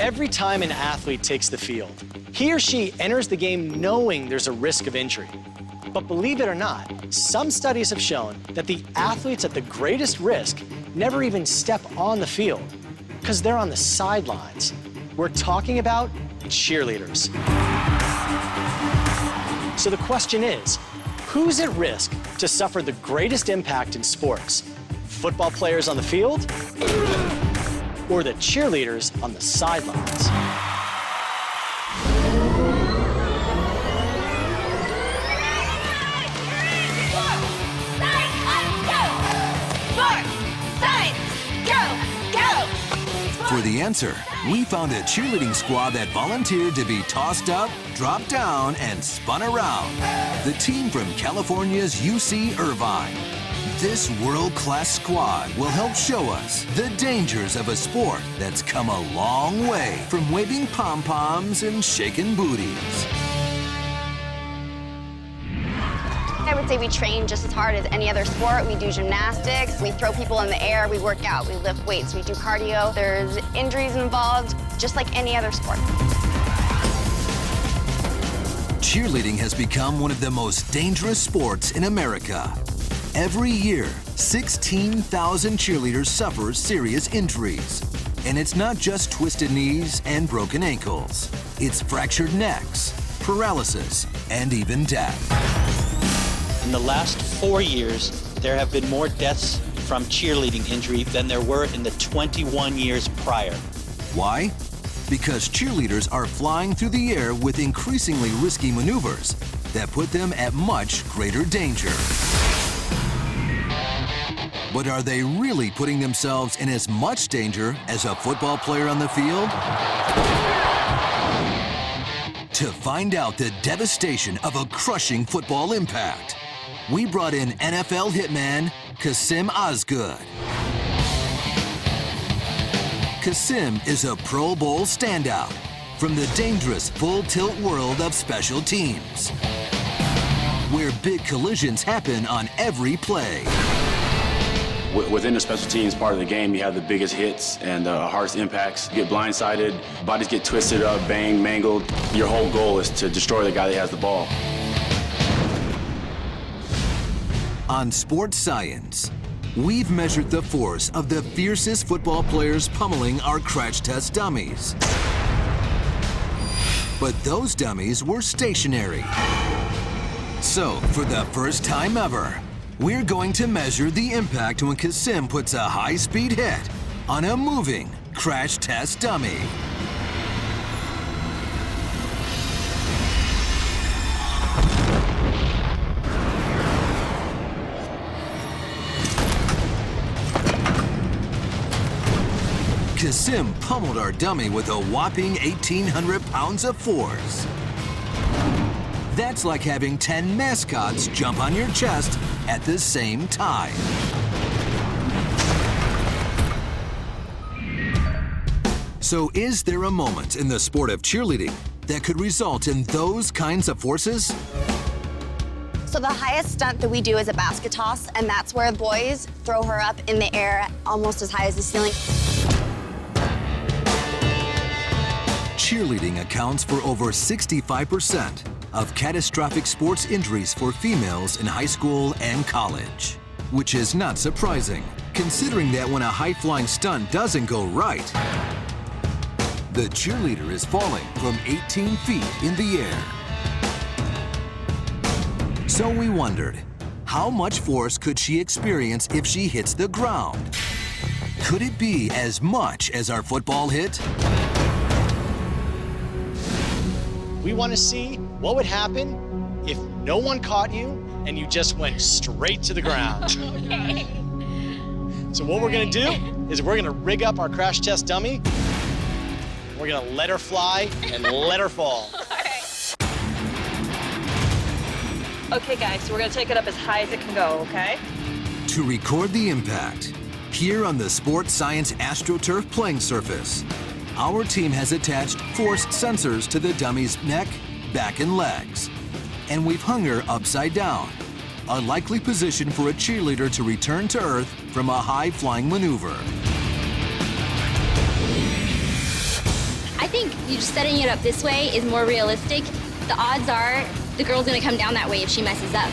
Every time an athlete takes the field, he or she enters the game knowing there's a risk of injury. But believe it or not, some studies have shown that the athletes at the greatest risk never even step on the field because they're on the sidelines. We're talking about cheerleaders. So the question is, who's at risk to suffer the greatest impact in sports? Football players on the field or the cheerleaders on the sidelines? For the answer, we found a cheerleading squad that volunteered to be tossed up, dropped down, and spun around. The team from California's UC Irvine. This world-class squad will help show us the dangers of a sport that's come a long way from waving pom-poms and shaking booties. I would say we train just as hard as any other sport. We do gymnastics, we throw people in the air, we work out, we lift weights, we do cardio. There's injuries involved, just like any other sport. Cheerleading has become one of the most dangerous sports in America. Every year, 16,000 cheerleaders suffer serious injuries. And it's not just twisted knees and broken ankles. It's fractured necks, paralysis, and even death. In the last 4 years, there have been more deaths from cheerleading injury than there were in the 21 years prior. Why? Because cheerleaders are flying through the air with increasingly risky maneuvers that put them at much greater danger. But are they really putting themselves in as much danger as a football player on the field? To find out the devastation of a crushing football impact, we brought in NFL hitman Kasim Osgood. Kasim is a Pro Bowl standout from the dangerous full-tilt world of special teams, where big collisions happen on every play. Within the special teams part of the game, you have the biggest hits and the hardest impacts. You get blindsided, bodies get twisted up, banged, mangled. Your whole goal is to destroy the guy that has the ball. On Sports Science, we've measured the force of the fiercest football players pummeling our crash test dummies. But those dummies were stationary. So, for the first time ever, we're going to measure the impact when Kasim puts a high-speed hit on a moving crash test dummy. Kasim pummeled our dummy with a whopping 1,800 pounds of force. That's like having 10 mascots jump on your chest at the same time. So is there a moment in the sport of cheerleading that could result in those kinds of forces? So the highest stunt that we do is a basket toss, and that's where boys throw her up in the air almost as high as the ceiling. Cheerleading accounts for over 65% of catastrophic sports injuries for females in high school and college, which is not surprising, considering that when a high-flying stunt doesn't go right, the cheerleader is falling from 18 feet in the air. So we wondered, how much force could she experience if she hits the ground? Could it be as much as our football hit? We want to see what would happen if no one caught you and you just went straight to the ground. Okay. So what we're gonna do is we're gonna rig up our crash test dummy. We're gonna let her fly and let her fall. Okay, guys, so we're gonna take it up as high as it can go, okay? To record the impact, here on the Sports Science AstroTurf playing surface, our team has attached force sensors to the dummy's neck, back, and legs. And we've hung her upside down, a likely position for a cheerleader to return to Earth from a high-flying maneuver. think you just setting it up this way is more realistic. The odds are the girl's gonna come down that way if she messes up.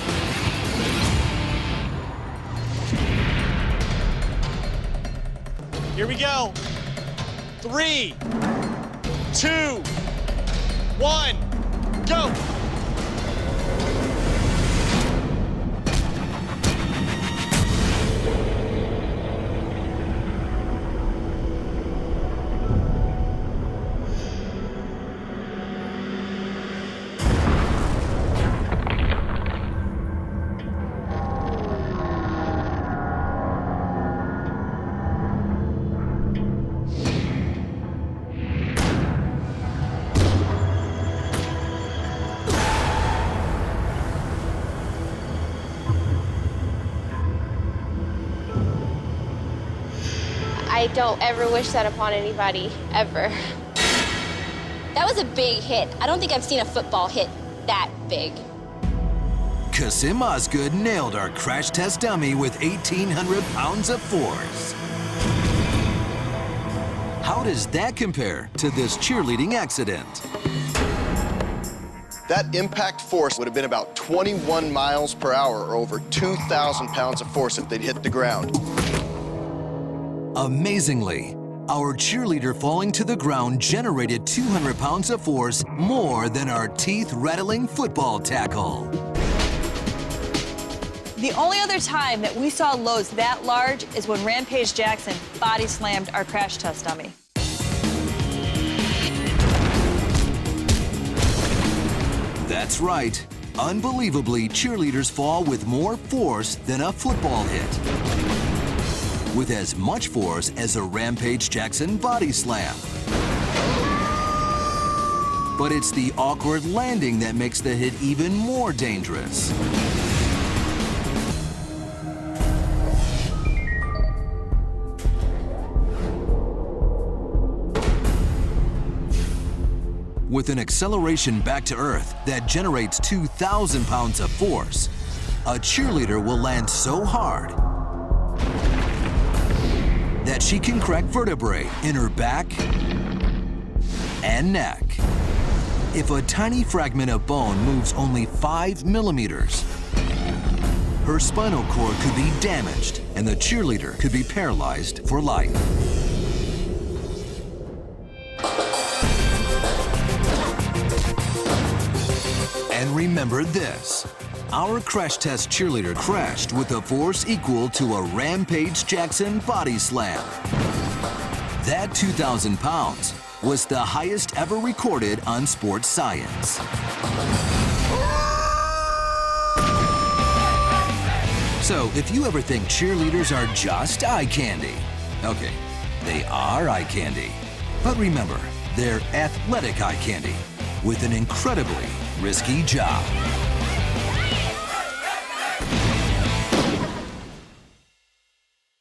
Here we go. 3, 2, 1, go. I don't ever wish that upon anybody, ever. That was a big hit. I don't think I've seen a football hit that big. Kasim Osgood nailed our crash test dummy with 1,800 pounds of force. How does that compare to this cheerleading accident? That impact force would have been about 21 miles per hour, or over 2,000 pounds of force if they'd hit the ground. Amazingly, our cheerleader falling to the ground generated 200 pounds of force more than our teeth-rattling football tackle. The only other time that we saw loads that large is when Rampage Jackson body slammed our crash test dummy. That's right. Unbelievably, cheerleaders fall with more force than a football hit, with as much force as a Rampage Jackson body slam. But it's the awkward landing that makes the hit even more dangerous. With an acceleration back to Earth that generates 2,000 pounds of force, a cheerleader will land so hard that she can crack vertebrae in her back and neck. If a tiny fragment of bone moves only 5 millimeters, her spinal cord could be damaged and the cheerleader could be paralyzed for life. And remember this, our crash test cheerleader crashed with a force equal to a Rampage Jackson body slam. That 2,000 pounds was the highest ever recorded on sports science. So if you ever think cheerleaders are just eye candy, okay, they are eye candy. But remember, they're athletic eye candy with an incredibly risky job.